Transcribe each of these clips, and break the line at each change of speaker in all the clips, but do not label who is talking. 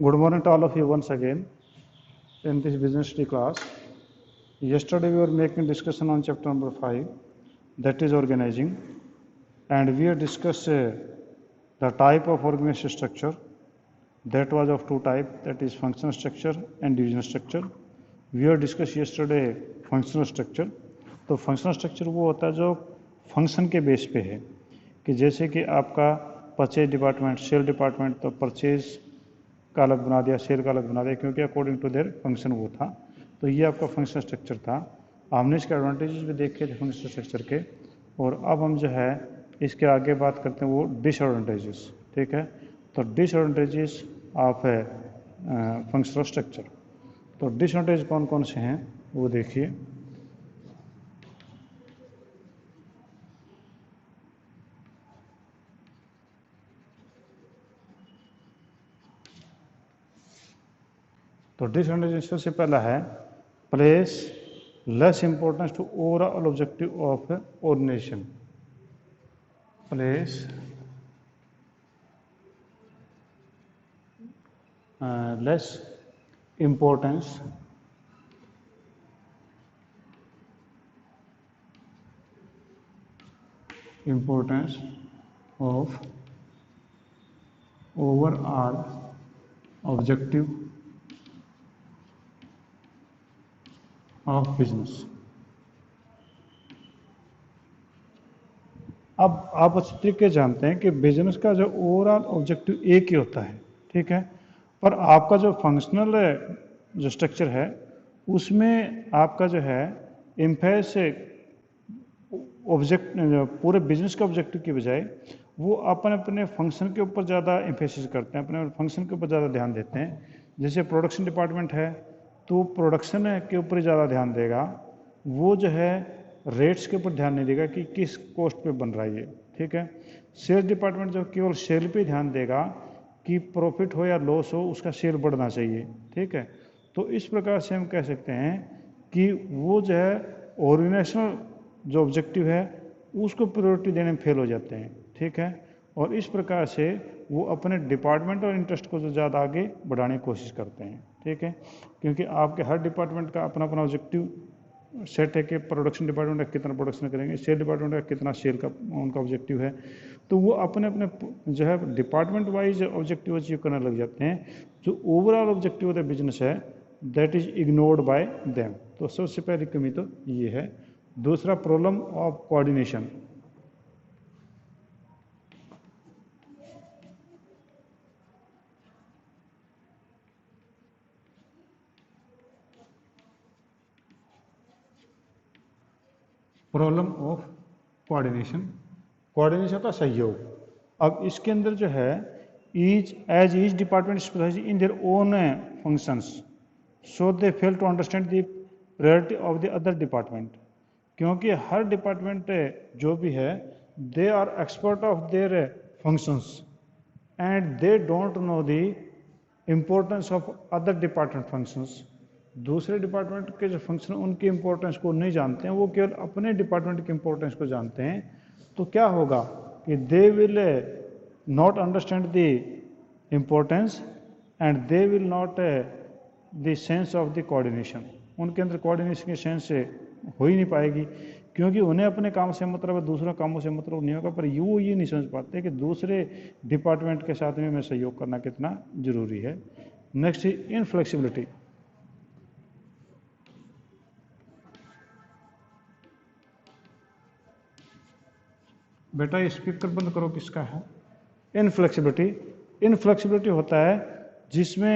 Good morning to all of you once again in this business study class. Yesterday we were making discussion on chapter number 5, that is organizing, and we have discussed the type of organizational structure. That was of two types, that is functional structure and divisional structure. We have discussed yesterday functional structure. तो functional structure वो होता है जो function के base पे है, कि जैसे कि आपका परचेज डिपार्टमेंट, सेल डिपार्टमेंट, तो परचेज का अलग बना दिया, सेल का अलग बना दिया, क्योंकि अकॉर्डिंग टू देयर फंक्शन वो था। तो ये आपका फंक्शनल स्ट्रक्चर था। हमने इसके एडवांटेजेस भी देखे थे फंक्शनल स्ट्रक्चर के, और अब हम जो है इसके आगे बात करते हैं वो डिसएडवांटेजेस। ठीक है, तो डिसएडवांटेजेस ऑफ फंक्शनल स्ट्रक्चर। तो डिसएडवांटेज कौन कौन से हैं वो देखिए। तो डिसएडवांटेज सबसे पहला है place less importance to overall objective of organisation. Place less importance of overall objective of business। अब आप अच्छी तरीके जानते हैं कि बिजनेस का जो ओवरऑल ऑब्जेक्टिव एक ही होता है, ठीक है, पर आपका जो फंक्शनल जो स्ट्रक्चर है उसमें आपका जो है इम्फेस ऑब्जेक्ट पूरे बिजनेस के ऑब्जेक्टिव की बजाय वो अपने अपने फंक्शन के ऊपर ज़्यादा एम्फेसिस करते हैं, अपने फंक्शन के ऊपर ज़्यादा ध्यान देते हैं। जैसे प्रोडक्शन डिपार्टमेंट है तो प्रोडक्शन के ऊपर ज़्यादा ध्यान देगा, वो जो है रेट्स के ऊपर ध्यान नहीं देगा कि किस कॉस्ट पे बन रहा है ये। ठीक है, सेल्स डिपार्टमेंट जो केवल सेल पे ध्यान देगा कि प्रॉफिट हो या लॉस हो उसका सेल बढ़ना चाहिए। ठीक है, तो इस प्रकार से हम कह सकते हैं कि वो जो है ऑर्गेनाइजेशनल जो ऑब्जेक्टिव है उसको प्रायोरिटी देने में फेल हो जाते हैं। ठीक है, और इस प्रकार से वो अपने डिपार्टमेंट और इंटरेस्ट को जो ज़्यादा आगे बढ़ाने की कोशिश करते हैं। ठीक है, क्योंकि आपके हर डिपार्टमेंट का अपना अपना ऑब्जेक्टिव सेट है कि प्रोडक्शन डिपार्टमेंट का कितना प्रोडक्शन करेंगे, सेल डिपार्टमेंट का कितना सेल का उनका ऑब्जेक्टिव है, तो वो अपने अपने जो है डिपार्टमेंट वाइज ऑब्जेक्टिव अचीव करने लग जाते हैं। जो overall objective of the business है that is ignored by them. तो सबसे पहली कमी तो ये है। दूसरा, problem of coordination. Problem of coordination, coordination का सहयोग। अब इसके अंदर जो है each department specialize in their own functions, so they fail to understand the priority of the other department. क्योंकि हर डिपार्टमेंट जो भी है they are expert of their functions and they don't know the importance of other department functions. दूसरे department के जो function उनकी importance को नहीं जानते हैं, वो केवल अपने डिपार्टमेंट की इंपॉर्टेंस को जानते हैं। तो क्या होगा कि they will not understand the importance and they will not the sense of the coordination. उनके अंदर कोऑर्डिनेशन की सेंस हो ही नहीं पाएगी, क्योंकि उन्हें अपने काम से मतलब है, दूसरों कामों से मतलब नहीं होगा, पर वो ये नहीं समझ पाते कि दूसरे डिपार्टमेंट के साथ में मैं सहयोग करना कितना जरूरी है। Next is inflexibility. बेटा ये स्पीकर बंद करो, किसका है? इनफ्लेक्सिबिलिटी। इनफ्लेक्सिबिलिटी होता है जिसमें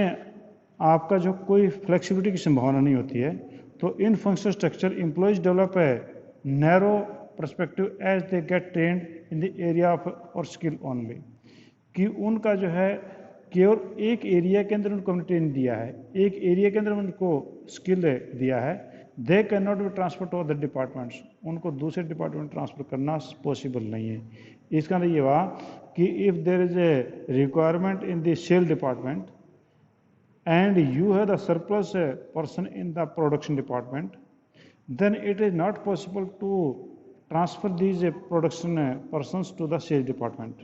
आपका जो कोई फ्लेक्सिबिलिटी की संभावना नहीं होती है। तो in functional structure employees develop है narrow perspective as they get trained in the area of और स्किल ओनली, कि उनका जो है केवल एक एरिया के अंदर उनको ट्रेन दिया है, एक एरिया के अंदर उनको स्किल दिया है। They can not be transfer to other departments, उनको दूसरे डिपार्टमेंट ट्रांसफर करना पॉसिबल नहीं है। इसका मतलब ये हुआ कि if there is a requirement in the sale department and you have the surplus person in the production department, then it is not possible to transfer these production persons to the sales department,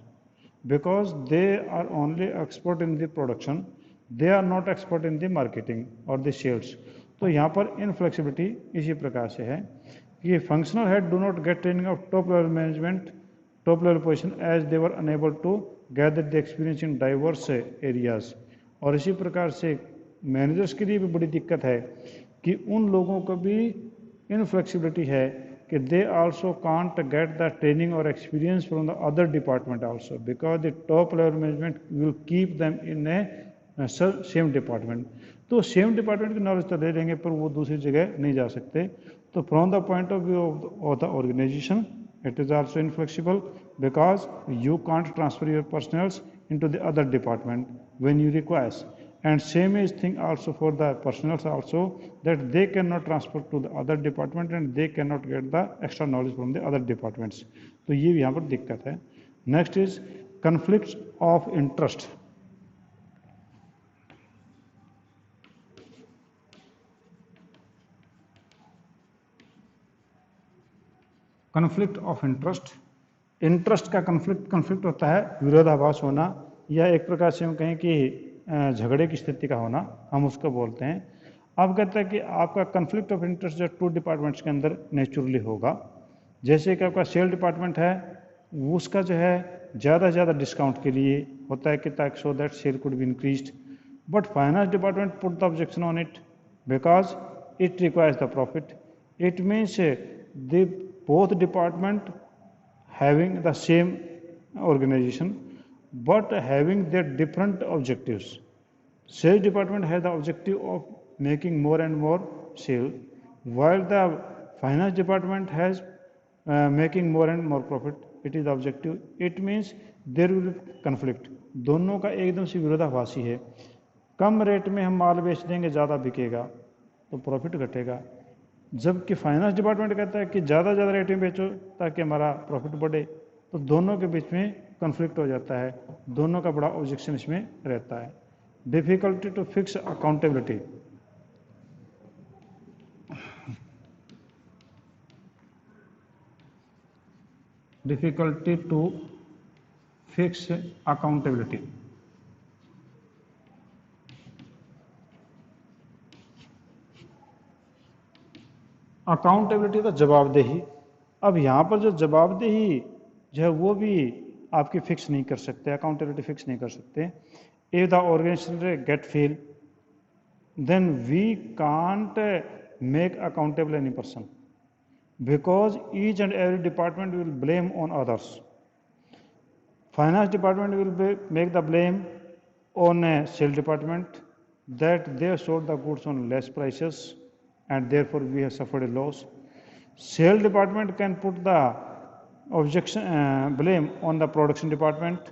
because they are only expert in the production, they are not expert in the marketing और the sales. तो यहाँ पर inflexibility इसी प्रकार से है कि functional head do not get training of top level management, top level position as they were enable to gather the experience in diverse areas. और इसी प्रकार से मैनेजर्स के लिए भी बड़ी दिक्कत है कि उन लोगों को भी इनफ्लेक्सिबिलिटी है कि they also can't get the training और experience from the other department also because the top level management will keep them in a same department. तो सेम डिपार्टमेंट की नॉलेज तो ले लेंगे पर वो दूसरी जगह नहीं जा सकते। तो from the point of view of the organisation it is also inflexible because you can't transfer your personnel into the other department when you request, and same is thing also for the personnel also that they cannot transfer to the other department and they cannot get the extra knowledge from the other departments। तो ये यहाँ पर दिक्कत है। Next is conflicts of interest। Conflict of interest, interest का conflict होता है विरोधाभास होना या एक प्रकार से हम कहें कि झगड़े की स्थिति का होना, हम उसको बोलते हैं। अब कहते हैं कि आपका कन्फ्लिक्ट ऑफ इंटरेस्ट जो टू डिपार्टमेंट्स के अंदर नेचुरली होगा। जैसे कि आपका सेल डिपार्टमेंट है उसका जो है ज़्यादा से ज़्यादा डिस्काउंट के लिए होता है कि ताकि so that sale could be increased, but finance department put the objection on it because it requires the profit. It means the both department having the same organization but having their different objectives. Sales department has the objective of making more and more sale while the finance department has making more and more profit. It is the objective. It means there will be conflict। दोनों का एकदम से विरोधाभासी है। कम rate में हम माल बेच देंगे ज़्यादा बिकेगा तो प्रॉफिट घटेगा, जबकि फाइनेंस डिपार्टमेंट कहता है कि ज़्यादा रेट में बेचो ताकि हमारा प्रॉफिट बढ़े। तो दोनों के बीच में कन्फ्लिक्ट हो जाता है, दोनों का बड़ा ऑब्जेक्शन इसमें रहता है। Difficulty to fix accountability, difficulty to fix accountability. Accountability तो जवाबदेही। अब यहाँ पर जो जवाबदेही जो है वो भी आपकी फिक्स नहीं कर सकते, अकाउंटेबिलिटी फिक्स नहीं कर सकते। If the organisation get fail then we can't make accountable any person because each and every department will blame on others. Finance department will make the blame on sale department that they sold the goods on less prices and therefore we have suffered a loss. Sale department can put the objection blame on the production department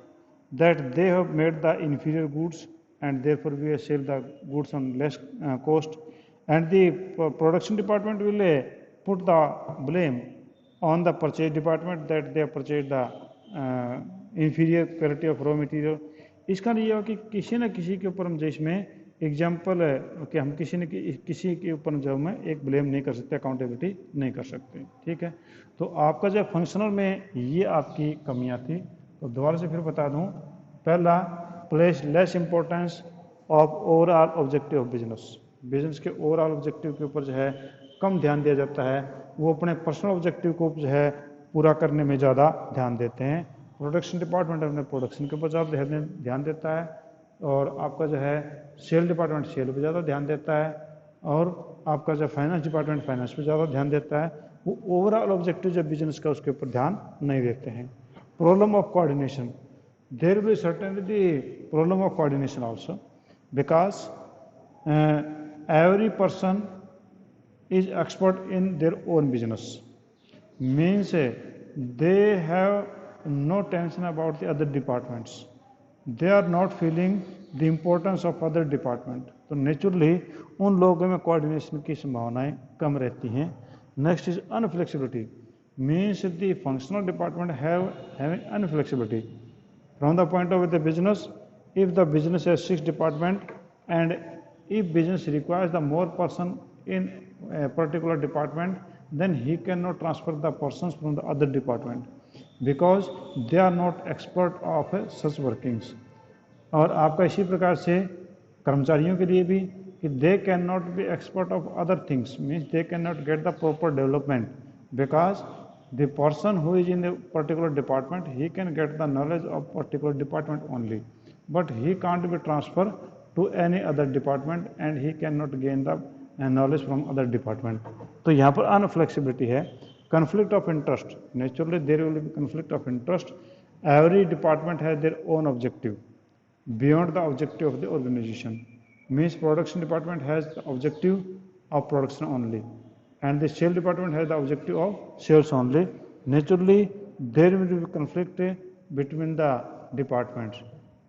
that they have made the inferior goods and therefore we have sold the goods on less cost, and the production department will put the blame on the purchase department that they have purchased the inferior quality of raw material। इसका ये हो कि किसी न किसी के ऊपर हम जिसमें एग्जाम्पल है कि हम किसी के ऊपर जो में एक ब्लेम नहीं कर सकते, अकाउंटेबिलिटी नहीं कर सकते। ठीक है, तो आपका जो फंक्शनल में ये आपकी कमियां थी। तो दोबारा से फिर बता दूं, पहला place less importance of overall objective of business. Business के ओवरऑल ऑब्जेक्टिव के ऊपर जो है कम ध्यान दिया जाता है, वो अपने पर्सनल ऑब्जेक्टिव को जो है पूरा करने में ज़्यादा ध्यान देते हैं। प्रोडक्शन डिपार्टमेंट अपने प्रोडक्शन के ऊपर ज़्यादा ध्यान देता है और आपका जो है सेल डिपार्टमेंट सेल पर ज़्यादा ध्यान देता है और आपका जो फाइनेंस डिपार्टमेंट फाइनेंस पर ज़्यादा ध्यान देता है। वो ओवरऑल ऑब्जेक्टिव जो बिजनेस का उसके ऊपर ध्यान नहीं देते हैं। Problem of coordination, there will certainly the problem of coordination also because every person is expert in their own business, means they have no tension about the other departments, they are not feeling the importance of other department. तो naturally उन लोगों में coordination की संभावनाएं कम रहती हैं। Next is inflexibility, means the functional department having inflexibility from the point of the business. If the business has 6 department and if business requires the more person in a particular department then he cannot transfer the persons from the other department because they are not expert of such workings। और आपका इसी प्रकार से कर्मचारियों के लिए भी कि they can not be expert of other things, means they can not get the proper development because the person who is in the particular department he can get the knowledge of particular department only, but he can't be transfer to any other department and he can not gain the knowledge from other department. तो यहाँ पर अनफ्लेक्सिबिलिटी है. conflict of interest, naturally there will be conflict of interest. Every department has their own objective beyond the objective of the organization, means production department has the objective of production only and the sales department has the objective of sales only. Naturally there will be conflict between the departments,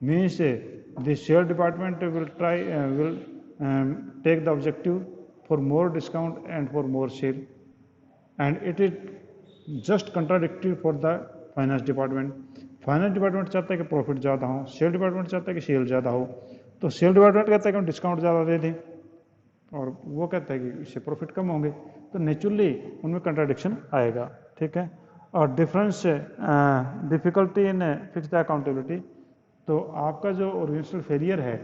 means the sales department will try will take the objective for more discount and for more sale, and it is just contradictory for the finance department. Finance department चाहता है कि profit ज़्यादा हो, cell department चाहता है कि cell ज़्यादा हो. तो सेल डिपार्टमेंट कहता है कि हम डिस्काउंट ज़्यादा दे दें और वो कहता है कि इससे प्रॉफिट कम होंगे. तो नेचुरली उनमें कंट्राडिक्शन आएगा. ठीक है. और difference difficulty in fix the accountability. तो आपका जो ऑर्गेनाइजेशनल फेलियर है,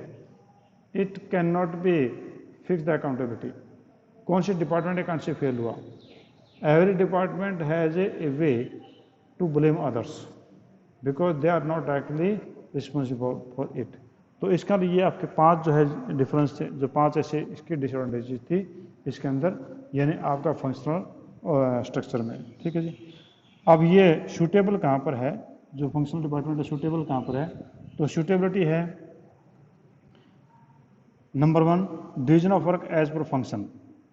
it can not be fix the accountability. कौन से डिपार्टमेंट कौन से फेल हुआ. Every department has a way to blame others because they are not directly responsible for it. तो इसका लिए आपके 5 जो है डिफरेंस थे, जो 5 ऐसे इसकी डिसएडवांटेजेस थी इसके अंदर, यानी आपका फंक्शनल स्ट्रक्चर में. ठीक है जी. अब ये सूटेबल कहाँ पर है, जो फंक्शनल डिपार्टमेंट है सूटेबल कहाँ पर है. तो सूटेबिलिटी है number 1 division of work as per function.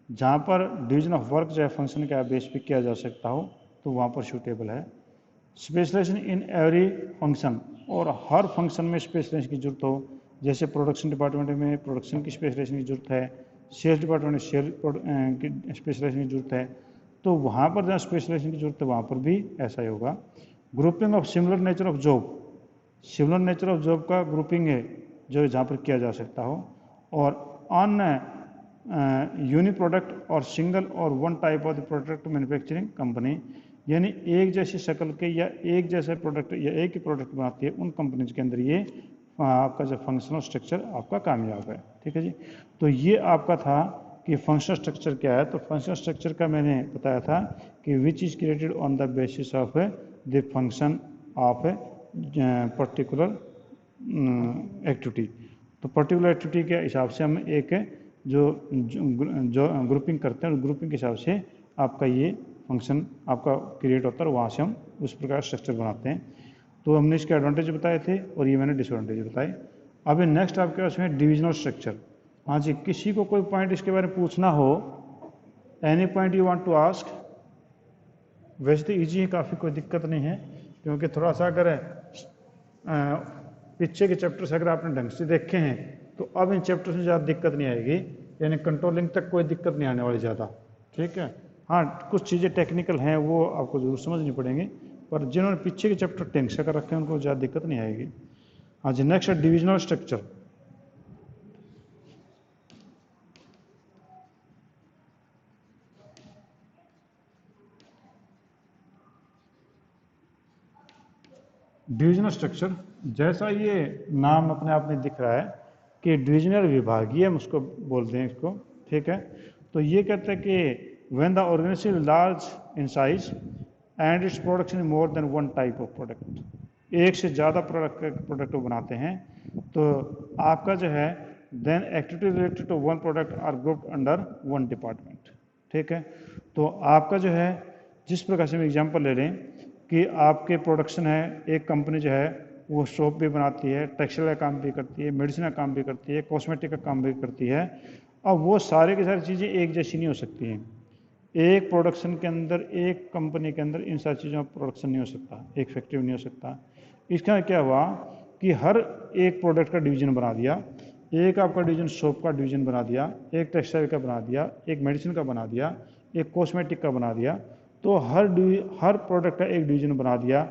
जहाँ पर डिवीजन ऑफ वर्क जो है फंक्शन के बेस पे किया जा सकता हो तो वहाँ पर सूटेबल है. स्पेशलाइजेशन इन एवरी फंक्शन, और हर फंक्शन में स्पेशलाइजेशन की जरूरत हो. जैसे प्रोडक्शन डिपार्टमेंट में प्रोडक्शन की स्पेशलाइजेशन की जरूरत है, सेल्स डिपार्टमेंट में सेल की स्पेशलाइजेशन की जरूरत है. तो वहाँ पर जहाँ स्पेशलाइजेशन की जरूरत है वहाँ पर भी ऐसा ही होगा. Grouping of similar nature of job, similar nature of job का ग्रुपिंग है जो जहाँ पर किया जा सकता हो. और ऑन यूनि प्रोडक्ट और सिंगल और one type of the product manufacturing company, यानी एक जैसी शक्ल के या एक जैसे प्रोडक्ट या एक ही प्रोडक्ट बनाती है उन कंपनीज के अंदर ये आपका जो फंक्शनल स्ट्रक्चर आपका कामयाब है. ठीक है जी. तो ये आपका था कि फंक्शनल स्ट्रक्चर क्या है. तो फंक्शनल स्ट्रक्चर का मैंने बताया था कि which is created on the basis of the function of a particular activity. तो पर्टिकुलर एक्टिविटी के हिसाब से हम एक जो ग्रुपिंग करते हैं, ग्रुपिंग के हिसाब से आपका ये फंक्शन आपका क्रिएट होता है, वहाँ से हम उस प्रकार स्ट्रक्चर बनाते हैं. तो हमने इसके एडवांटेज बताए थे और ये मैंने डिसएडवांटेज बताए. अब नेक्स्ट आपके पास में डिविजनल स्ट्रक्चर. हाँ जी, किसी को कोई पॉइंट इसके बारे में पूछना हो, any point you want to ask. वैसे तो ईजी है, काफ़ी कोई दिक्कत नहीं है, क्योंकि थोड़ा सा अगर पीछे के चैप्टर्स अगर आपने ढंग से देखे हैं तो अब इन चैप्टर्स में ज़्यादा दिक्कत नहीं आएगी, यानी कंट्रोलिंग तक कोई दिक्कत नहीं आने वाली ज़्यादा. ठीक है. हाँ, कुछ चीज़ें टेक्निकल हैं वो आपको जरूर समझनी पड़ेंगी, पर जिन्होंने पीछे के चैप्टर ढंग से कर रखे हैं उनको ज़्यादा दिक्कत नहीं आएगी. हाँ जी. नेक्स्ट है डिविजनल स्ट्रक्चर. डिविजनल स्ट्रक्चर, जैसा ये नाम अपने आप में दिख रहा है कि डिविजनल विभागीय हम उसको बोलते हैं इसको. ठीक है. तो ये कहते हैं कि when the organization is large in size and its production is more than one type of product, एक से ज़्यादा प्रोडक्ट बनाते हैं तो आपका जो है then activity related to one product are grouped under one department. ठीक है. तो आपका जो है जिस प्रकार से हम एग्जांपल ले लें कि आपके प्रोडक्शन है, एक कंपनी जो है वो सोप भी बनाती है, टेक्सटाइल का काम भी करती है, मेडिसिन का काम भी करती है, कॉस्मेटिक का काम भी करती है. अब वो सारे की सारी चीज़ें एक जैसी नहीं हो सकती हैं. एक प्रोडक्शन के अंदर, एक कंपनी के अंदर इन सारी चीज़ों का प्रोडक्शन नहीं हो सकता, एक फैक्ट्री नहीं हो सकता. इसका क्या हुआ कि हर एक प्रोडक्ट का डिवीजन बना दिया. एक आपका डिवीजन सोप का डिवीजन बना दिया, एक टेक्सटाइल का बना दिया, एक मेडिसिन का बना दिया, एक कॉस्मेटिक का बना दिया. तो हर प्रोडक्ट का एक डिवीजन बना दिया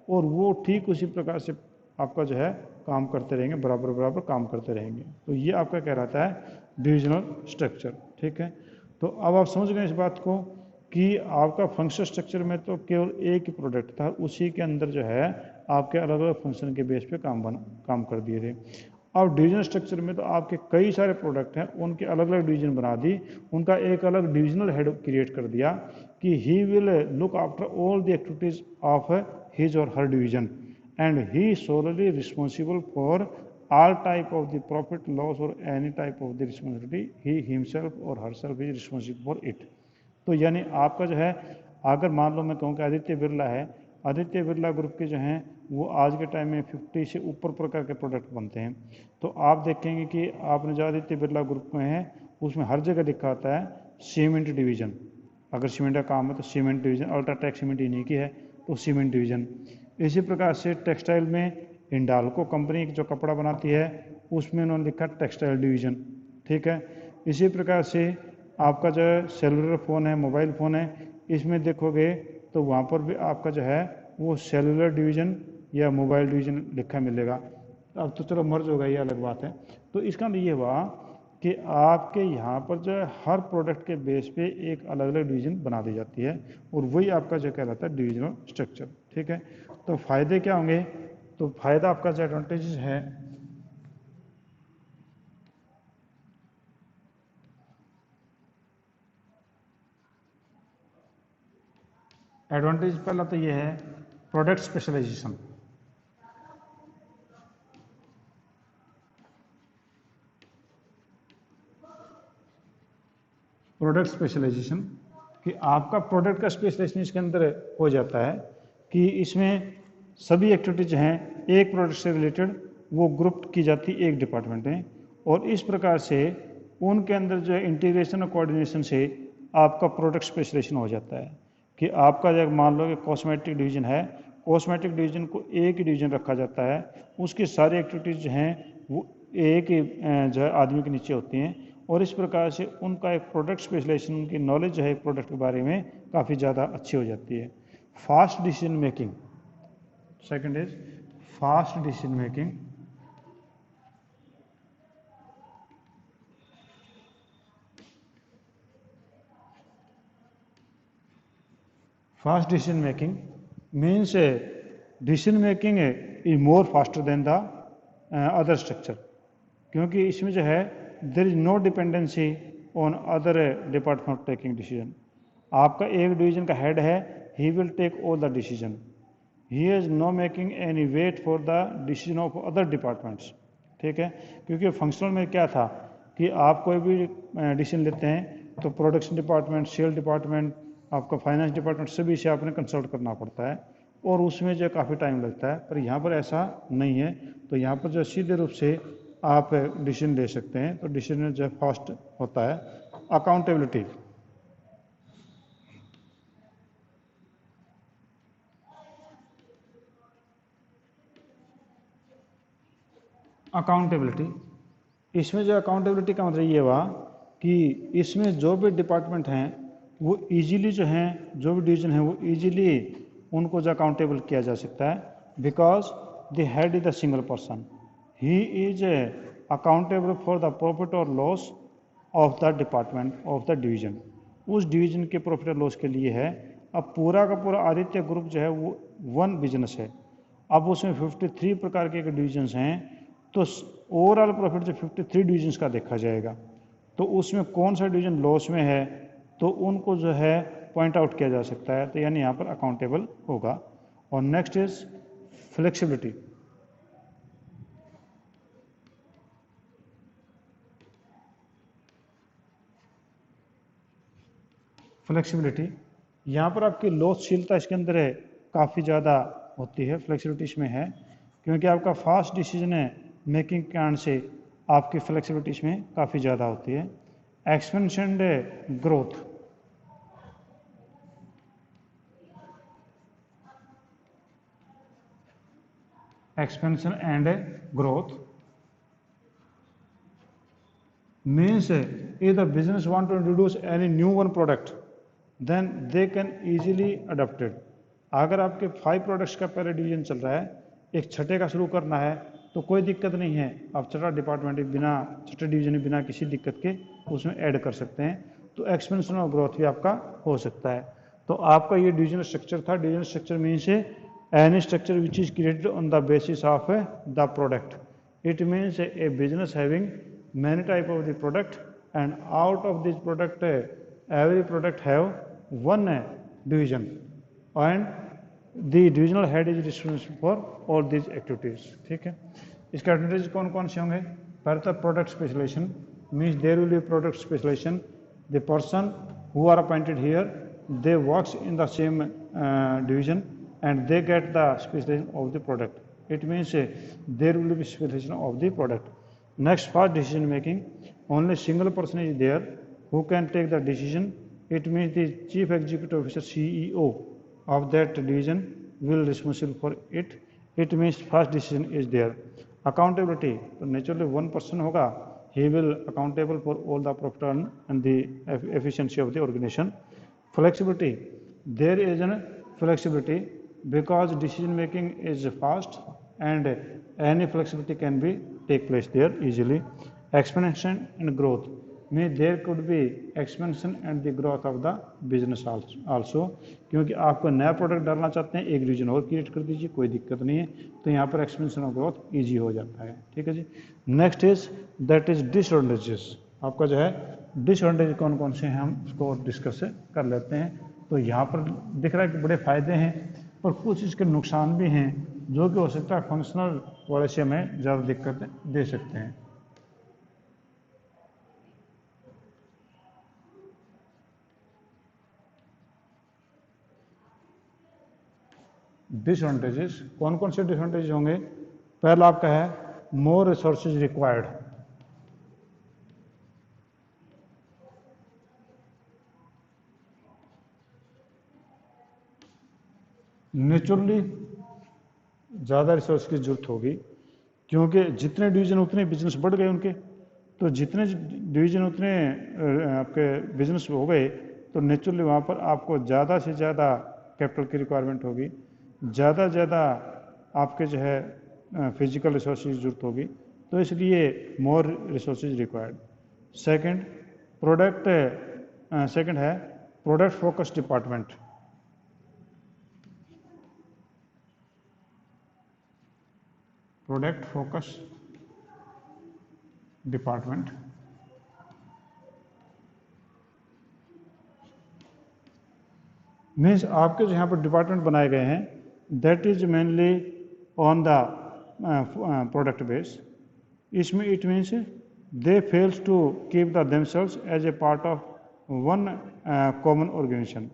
और वो ठीक उसी प्रकार से आपका जो है काम करते रहेंगे, बराबर बराबर काम करते रहेंगे. तो ये आपका क्या रहता है डिविजनल स्ट्रक्चर. ठीक है. तो अब आप समझ गए इस बात को कि आपका फंक्शन स्ट्रक्चर में तो केवल एक ही प्रोडक्ट था, उसी के अंदर जो है आपके अलग अलग फंक्शन के बेस पे काम कर दिए थे. अब डिवीजन स्ट्रक्चर में तो आपके कई सारे प्रोडक्ट हैं, उनके अलग अलग डिवीजन बना दी, उनका एक अलग डिविजनल हेड क्रिएट कर दिया कि he will look after all the activities of his और her division and he solely responsible for all type of the profit loss or any type of the responsibility he himself or herself is responsible for it। तो यानी आपका जो है, अगर मान लो मैं कहूँ कि आदित्य बिरला है, आदित्य बिरला ग्रुप के जो हैं वो आज के टाइम में 50 से ऊपर प्रकार के प्रोडक्ट बनते हैं। तो आप देखेंगे कि आपने जो आदित्य बिरला ग्रुप में है उसमें हर जगह लिखा आता है सीमेंट डिवीजन। अगर सीमेंट का काम है तो सीमेंट डिवीजन, अल्ट्राटेक सीमेंट इन्हीं की है तो सीमेंट डिवीजन। इसी प्रकार से टेक्सटाइल में हिंडाल्को कंपनी जो कपड़ा बनाती है उसमें उन्होंने लिखा टेक्सटाइल डिवीजन, ठीक है। इसी प्रकार से आपका जो सेलुलर फ़ोन है, मोबाइल फ़ोन है, इसमें देखोगे तो वहाँ पर भी आपका जो है वो सेलुलर डिवीजन या मोबाइल डिवीजन लिखा मिलेगा। अब तो चलो मर्ज होगा, ये अलग बात है। तो इसका मतलब ये हुआ कि आपके यहाँ पर जो है हर प्रोडक्ट के बेस पे एक अलग अलग डिवीजन बना दी जाती है और वही आपका जो कहलाता है डिविजनल स्ट्रक्चर, ठीक है। तो फायदे क्या होंगे? तो फायदा आपका जो एडवांटेजेस है, एडवांटेज पहला तो ये है प्रोडक्ट स्पेशलाइजेशन। प्रोडक्ट स्पेशलाइजेशन कि आपका प्रोडक्ट का स्पेशलाइजेशन इसके अंदर हो जाता है कि इसमें सभी एक्टिविटीज हैं एक प्रोडक्ट से रिलेटेड वो ग्रुप की जाती है एक डिपार्टमेंट में, और इस प्रकार से उनके अंदर जो है इंटीग्रेशन और कोऑर्डिनेशन से आपका प्रोडक्ट स्पेशलाइजेशन हो जाता है कि आपका जब मान लो कि कॉस्मेटिक डिवीजन है, कॉस्मेटिक डिवीजन को एक ही डिवीजन रखा जाता है, उसकी सारी एक्टिविटीज जो हैं वो एक ही जो है आदमी के नीचे होती हैं, और इस प्रकार से उनका एक प्रोडक्ट स्पेशलाइजेशन, उनकी नॉलेज जो है प्रोडक्ट के बारे में काफ़ी ज़्यादा अच्छी हो जाती है। Fast decision making, second is fast decision making. Fast decision making means decision making is more faster than the other structure, क्योंकि इसमें जो है there is no dependency on other department taking decision. आपका एक डिवीजन का head है, he will take all the decision, he is no making any wait for the decision of other departments, ठीक है। क्योंकि फंक्शनल में क्या था कि आप कोई भी डिसीजन लेते हैं तो प्रोडक्शन डिपार्टमेंट, सेल डिपार्टमेंट, आपका फाइनेंस डिपार्टमेंट सभी से आपने कंसल्ट करना पड़ता है और उसमें जो काफ़ी टाइम लगता है, पर यहाँ पर ऐसा नहीं है। तो यहाँ पर जो सीधे रूप से आप डिसीजन ले सकते हैं, तो डिसीजन जो फास्ट होता है। अकाउंटेबिलिटी, अकाउंटेबिलिटी इसमें जो अकाउंटेबिलिटी का मतलब ये हुआ कि इसमें जो भी डिपार्टमेंट हैं वो इजीली जो हैं, जो भी डिवीजन है वो इजीली उनको जो अकाउंटेबल किया जा सकता है, because the head is the single person, he is accountable for the profit और loss of the department of the division. उस डिवीजन के प्रॉफिट और लॉस के लिए है। अब पूरा का पूरा आदित्य ग्रुप जो है वो वन बिजनेस है, अब उसमें 53 प्रकार के डिवीजन्स हैं, तो ओवरऑल प्रॉफिट जो 53 डिवीजन्स का देखा जाएगा, तो उसमें कौन सा डिवीजन लॉस में है तो उनको जो है पॉइंट आउट किया जा सकता है, तो यानी यहाँ पर अकाउंटेबल होगा। और नेक्स्ट इज फ्लेक्सिबिलिटी। फ्लेक्सिबिलिटी यहाँ पर आपकी लॉसशीलता इसके अंदर है काफ़ी ज़्यादा होती है, फ्लेक्सिबिलिटी इसमें है, क्योंकि आपका फास्ट डिसीजन है मेकिंग के कारण से आपकी फ्लेक्सिबिलिटी इसमें काफ़ी ज़्यादा होती है। Expansion and growth, expansion and growth means if the business want to introduce any new one product then they can easily adopt it। अगर आपके 5 प्रोडक्ट्स का पहले डिवीजन चल रहा है, एक छठे का शुरू करना है तो कोई दिक्कत नहीं है, आप छठा डिपार्टमेंट बिना छठे डिवीजन बिना किसी दिक्कत के उसमें ऐड कर सकते हैं, तो एक्सपेंशन और ग्रोथ भी आपका हो सकता है। तो आपका ये डिवीजन स्ट्रक्चर था। Division structure means any structure which is created on the basis of the product, It means a business having many type of the product, and out of this product every product have one division, and the divisional head is responsible for all these activities. ठीक है, इसके advantage कौन कौन से होंगे? पहले तो product specialisation, means there will be product specialisation. The person who are appointed here, they works in the same division and they get the specialization of the product. It means there will be specialization of the product. Next, fast decision making. Only single person is there who can take the decision. It means the chief executive officer, CEO of that division will responsible for it. It means fast decision is there. Accountability. So naturally one person होगा, he will accountable for all the profit and the efficiency of the organization. Flexibility. There is a flexibility because decision making is fast and any flexibility can be take place there easily. Expansion and growth. May there could be expansion and the growth of the business also. क्योंकि आपको नया product डालना चाहते हैं, एक reason और create कर दीजिए, कोई दिक्कत नहीं है, तो यहाँ पर एक्सपेंशन और ग्रोथ ईजी हो जाता है. ठीक है जी. Next is that is disadvantages. आपका जो है डिसएडवांटेज कौन कौन से हैं हम उसको डिस्कस कर लेते हैं. तो यहाँ पर दिख रहा है कि बड़े फायदे हैं और कुछ इसके नुकसान भी हैं जो कि हो सकता है फंक्शनल वाले से हमें ज़्यादा दिक्कत दे सकते हैं. डिसएडवांटेजेस कौन कौन से डिसएडवांटेजेस होंगे? पहला आपका है मोर रिसोर्सेज रिक्वायर्ड. नेचुरली ज़्यादा रिसोर्स की जरूरत होगी क्योंकि जितने डिवीजन उतने बिजनेस बढ़ गए उनके, तो जितने डिवीजन उतने आपके बिजनेस हो गए, तो नेचुरली वहाँ पर आपको ज़्यादा से ज़्यादा कैपिटल की रिक्वायरमेंट होगी, ज़्यादा से ज़्यादा आपके जो है फिजिकल रिसोर्सेज की जरूरत होगी, तो इसलिए मोर रिसोर्सेज रिक्वायर्ड. सेकंड है product focus department. Product focus department means आपके जो यहाँ पर डिपार्टमेंट बनाए गए हैं that is mainly on the product base. इसमें it means they fails to keep the themselves as a part of one common organization.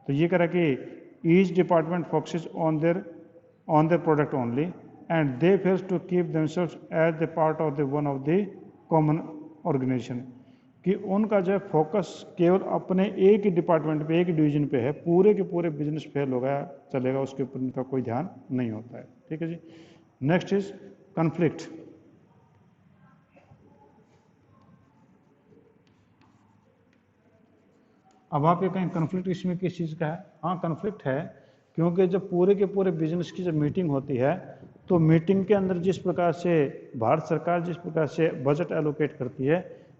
तो ये कह रहा है कि each department focuses on their product only and they fails to keep themselves as the part of the one of the common organization. कि उनका जो है फोकस केवल अपने एक ही डिपार्टमेंट पे, एक ही डिवीजन पे है, पूरे के पूरे बिजनेस फेल होगा चलेगा उसके ऊपर उनका कोई ध्यान नहीं होता है. ठीक है जी. Next is conflict. अब आप ये कहें कन्फ्लिक्ट इसमें किस चीज़ का है? हाँ कन्फ्लिक्ट है क्योंकि जब पूरे के पूरे बिजनेस की जब मीटिंग होती है तो मीटिंग के अंदर जिस प्रकार से भारत सरकार जिस प्रकार से बजट एलोकेट करती है,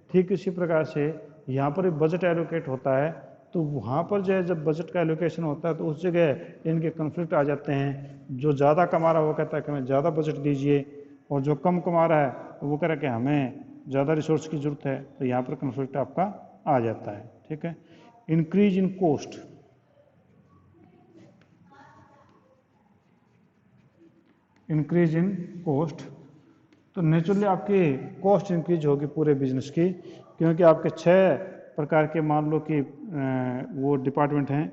ठीक इसी प्रकार से यहाँ पर बजट एलोकेट होता है. तो वहाँ पर जो है जब बजट का एलोकेशन होता है तो उस जगह इनके कन्फ्लिक्ट आ जाते हैं. जो ज़्यादा कमा रहा है वो कहता है कि हमें ज़्यादा बजट दीजिए, और जो कम कमा रहा है वो कह रहा है कि हमें ज़्यादा रिसोर्स की ज़रूरत है. तो यहाँ पर कन्फ्लिक्ट आपका आ जाता है. ठीक है. Increase in cost. Increase in cost, तो नेचुरली आपकी कॉस्ट इंक्रीज होगी पूरे बिजनेस की, क्योंकि आपके 6 प्रकार के मान लो कि वो डिपार्टमेंट हैं,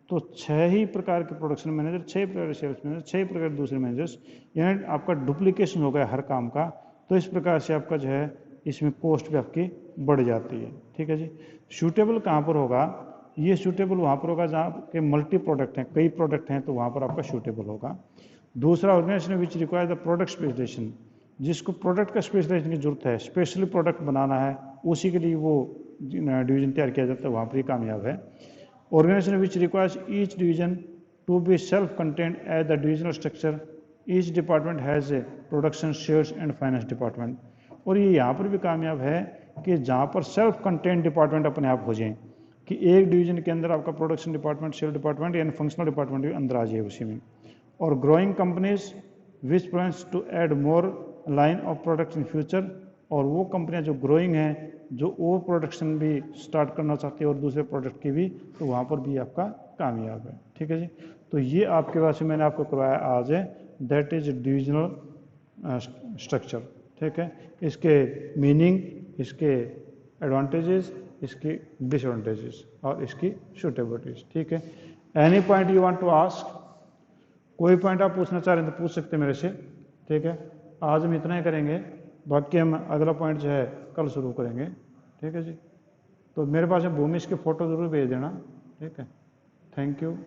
तो 6 ही प्रकार के प्रोडक्शन मैनेजर, 6 प्रकार के सेल्स मैनेजर, 6 प्रकार के दूसरे मैनेजर्स, यानी आपका डुप्लीकेशन हो गया हर काम का. तो इस प्रकार से आपका जो है इसमें कॉस्ट भी आपकी बढ़ जाती है. ठीक है जी. सूटेबल कहाँ पर होगा? ये सूटेबल वहाँ पर होगा जहाँ के मल्टी प्रोडक्ट हैं, कई प्रोडक्ट हैं, तो वहाँ पर आपका सूटेबल होगा. दूसरा organisation which require the product specialisation, जिसको प्रोडक्ट का स्पेशलाइजेशन की जरूरत है, स्पेशली प्रोडक्ट बनाना है, उसी के लिए वो डिवीजन तैयार किया जाता है, वहाँ पर ही कामयाब है. Organisation which requires each division to be self content as the divisional structure. Each department has a production, sales and finance department. और ये यहाँ पर भी कामयाब है कि जहाँ पर सेल्फ कंटेंट डिपार्टमेंट अपने आप हो जाए, कि एक डिवीजन के अंदर आपका प्रोडक्शन डिपार्टमेंट, सेल डिपार्टमेंट यानी फंक्शनल डिपार्टमेंट भी अंदर आ जाए उसी में. और growing companies which plans to add more line of products in future, और वो कंपनियां जो ग्रोइंग हैं, जो और प्रोडक्शन भी स्टार्ट करना चाहती है और दूसरे प्रोडक्ट की भी, तो वहाँ पर भी आपका कामयाब है। ठीक है जी। तो ये आपके पास मैंने आपको करवाया आज है, दैट इज डिविजनल स्ट्रक्चर। ठीक है, इसके मीनिंग, इसके एडवांटेजेस, इसकी डिसएडवांटेजेस और इसकी सूटेबिलिटीज। ठीक है, any point you want to ask, कोई पॉइंट आप पूछना चाह रहे हैं तो पूछ सकते हैं मेरे से। ठीक है, आज हम इतना ही करेंगे, बाकी हम अगला पॉइंट जो है कल शुरू करेंगे। ठीक है जी। तो मेरे पास भूमिश की फ़ोटो ज़रूर भेज देना। ठीक है, थैंक यू।